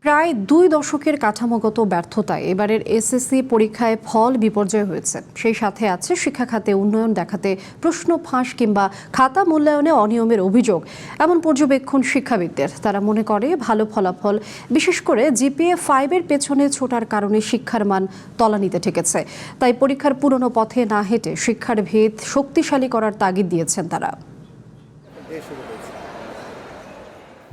প্রায় ২ দশকের কাঠামোগত ব্যর্থতায় এবারের এসএসসি পরীক্ষায় ফল বিপর্যয় হয়েছে। সেই সাথে আছে শিক্ষা খাতে উন্নয়ন দেখাতে প্রশ্ন ফাঁস কিংবা খাতা মূল্যায়নে অনিয়মের অভিযোগ। এমন পর্যবেক্ষণ শিক্ষাবিদদের। তারা মনে করে ভালো ফলাফল, বিশেষ করে GPA-5 পেছনে ছোটার কারণে শিক্ষার মান তলানিতে ঠেকেছে। তাই পরীক্ষার পুরনো পথে না হেঁটে শিক্ষার ভিত শক্তিশালী করার তাগিদ দিয়েছেন তারা।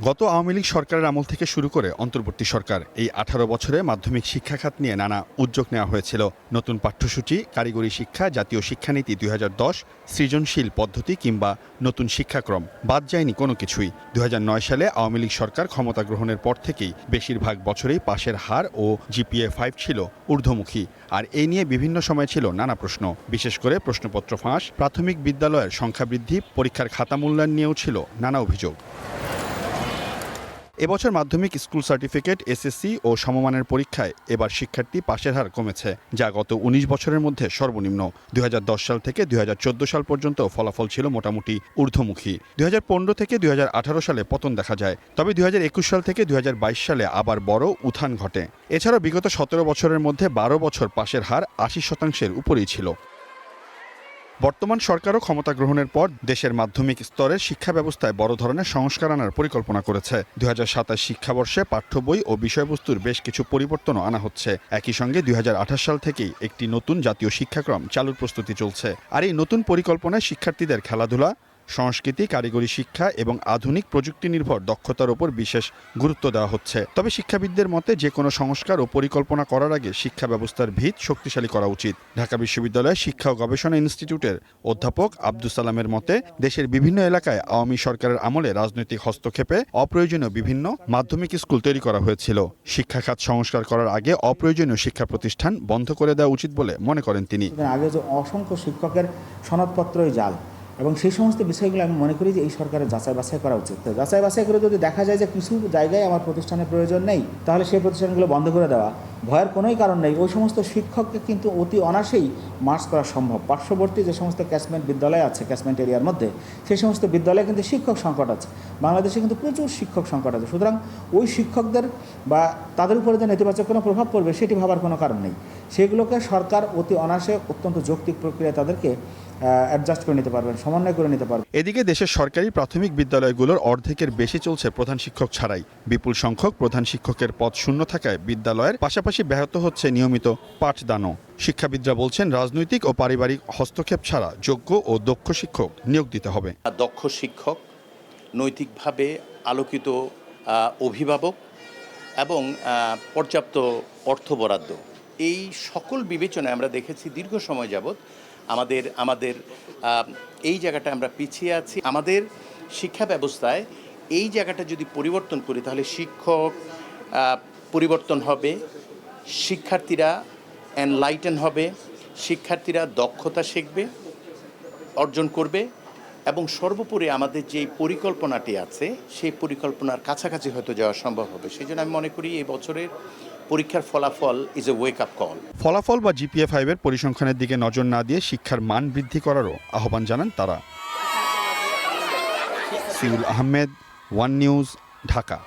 গত আওয়ামী লীগ সরকারের আমল থেকে শুরু করে অন্তর্বর্তী সরকার এই 18 বছরে মাধ্যমিক শিক্ষা খাত নিয়ে নানা উদ্যোগ নেওয়া হয়েছিল। নতুন পাঠ্যসূচি, কারিগরি শিক্ষা, জাতীয় শিক্ষানীতি 2010, সৃজনশীল পদ্ধতি কিংবা নতুন শিক্ষাক্রম, বাদ যায়নি কোনো কিছুই। 2009 সালে আওয়ামী লীগ সরকার ক্ষমতা গ্রহণের পর থেকেই বেশিরভাগ বছরেই পাশের হার ও GPA-5 ছিল ঊর্ধ্বমুখী। আর এই নিয়ে বিভিন্ন সময় ছিল নানা প্রশ্ন, বিশেষ করে প্রশ্নপত্র ফাঁস, প্রাথমিক বিদ্যালয়ের সংখ্যা বৃদ্ধি, পরীক্ষার খাতা মূল্যায়ন নিয়েও ছিল নানা অভিযোগ। এবছর মাধ্যমিক স্কুল সার্টিফিকেট, এসএসসি ও সমমানের পরীক্ষায় এবার শিক্ষার্থী পাশের হার কমেছে, যা গত 19 বছরের মধ্যে সর্বনিম্ন। 2010 সাল থেকে 2014 সাল পর্যন্ত ফলাফল ছিল মোটামুটি ঊর্ধ্বমুখী। 2015 থেকে 2018 সালে পতন দেখা যায়, তবে 2021 সাল থেকে 2022 সালে আবার বড় উত্থান ঘটে। এছাড়াও বিগত 17 বছরের মধ্যে 12 বছর পাশের হার 80% উপরেই ছিল। বর্তমান সরকারও ক্ষমতা গ্রহণের পর দেশের মাধ্যমিক স্তরের শিক্ষা ব্যবস্থায় বড় ধরনের সংস্কার আনার পরিকল্পনা করেছে। 2027 শিক্ষাবর্ষে পাঠ্য বই ও বিষয়বস্তুর বেশ কিছু পরিবর্তনও আনা হচ্ছে। একই সঙ্গে 2028 সাল থেকেই একটি নতুন জাতীয় শিক্ষাক্রম চালুর প্রস্তুতি চলছে। আর এই নতুন পরিকল্পনায় শিক্ষার্থীদের খেলাধুলা, সংস্কৃতি, কারিগরি শিক্ষা এবং আধুনিক প্রযুক্তি নির্ভর দক্ষতার উপর বিশেষ গুরুত্ব দেওয়া হচ্ছে। তবে শিক্ষাবিদদের মতে যে কোনো সংস্কার ও পরিকল্পনা করার আগে শিক্ষা ব্যবস্থার ভিত শক্তিশালী করা উচিত। ঢাকা বিশ্ববিদ্যালয়ের শিক্ষা ও গবেষণা ইনস্টিটিউটের অধ্যাপক আব্দুস সালামের মতে, দেশের বিভিন্ন এলাকায় আওয়ামী সরকারের আমলে রাজনৈতিক হস্তক্ষেপে অপ্রয়োজনীয় বিভিন্ন মাধ্যমিক স্কুল তৈরি করা হয়েছিল। শিক্ষা খাত সংস্কার করার আগে অপ্রয়োজনীয় শিক্ষা প্রতিষ্ঠান বন্ধ করে দেওয়া উচিত বলে মনে করেন তিনি। আগে যে অসংখ্য শিক্ষকের সনদপত্রই জাল, এবং সেই সমস্ত বিষয়গুলো আমি মনে করি যে এই সরকারের যাচাই বাছাই করা উচিত। যাচাই বাছাই করে যদি দেখা যায় যে কিছু জায়গায় আমার প্রতিষ্ঠানের প্রয়োজন নেই, তাহলে সেই প্রতিষ্ঠানগুলো বন্ধ করে দেওয়া, ভয়ের কোনোই কারণ নেই। ওই সমস্ত শিক্ষককে কিন্তু অতি অনায়াসেই মার্চ করা সম্ভব। পার্শ্ববর্তী যে সমস্ত ক্যাচমেন্ট বিদ্যালয় আছে, ক্যাচমেন্ট এরিয়ার মধ্যে, সেই সমস্ত বিদ্যালয়ে কিন্তু শিক্ষক সংকট আছে। বাংলাদেশে কিন্তু প্রচুর শিক্ষক সংকট আছে। সুতরাং ওই শিক্ষকদের বা তাদের উপরে যে নেতিবাচক কোনো প্রভাব পড়বে সেটি ভাবার কোনো কারণ নেই। সেগুলোকে সরকার অতি অনায়াসে অত্যন্ত যৌক্তিক প্রক্রিয়ায় তাদেরকে অ্যাডজাস্ট করে নিতে পারবেন, সমন্বয় করে নিতে পারবেন। এদিকে দেশের সরকারি প্রাথমিক বিদ্যালয়গুলোর অর্ধেকের বেশি চলছে প্রধান শিক্ষক ছাড়াই। বিপুল সংখ্যক প্রধান শিক্ষকের পদ শূন্য থাকায় বিদ্যালয়ের পাশাপাশি ব্যাহত হচ্ছে নিয়মিত পাঠদানও। শিক্ষাবিদরা বলছেন, রাজনৈতিক ও পারিবারিক হস্তক্ষেপ ছাড়া যোগ্য ও দক্ষ শিক্ষক নিয়োগ দিতে হবে। দক্ষ শিক্ষক, নৈতিকভাবে আলোকিত অভিভাবক এবং পর্যাপ্ত অর্থ বরাদ্দ, এই সকল বিবেচনায় আমরা দেখেছি দীর্ঘ সময় যাবৎ আমাদের এই জায়গাটা আমরা পিছিয়ে আছি। আমাদের শিক্ষা ব্যবস্থায় এই জায়গাটা যদি পরিবর্তন করি, তাহলে শিক্ষক পরিবর্তন হবে, শিক্ষার্থীরা এনলাইটেন হবে, শিক্ষার্থীরা দক্ষতা শিখবে, অর্জন করবে, এবং সর্বোপরি আমাদের যে পরিকল্পনাটি আছে সেই পরিকল্পনার কাছাকাছি হয়তো যাওয়া সম্ভব হবে। সেই জন্য আমি মনে করি এই বছরের পরীক্ষার ফলাফল is a wake up call. ফলাফল বা GPA-5 পরিসংখ্যানের দিকে নজর না দিয়ে শিক্ষার মান বৃদ্ধি করারও আহ্বান জানান তারা। Seoul Ahmed, one news, Dhaka.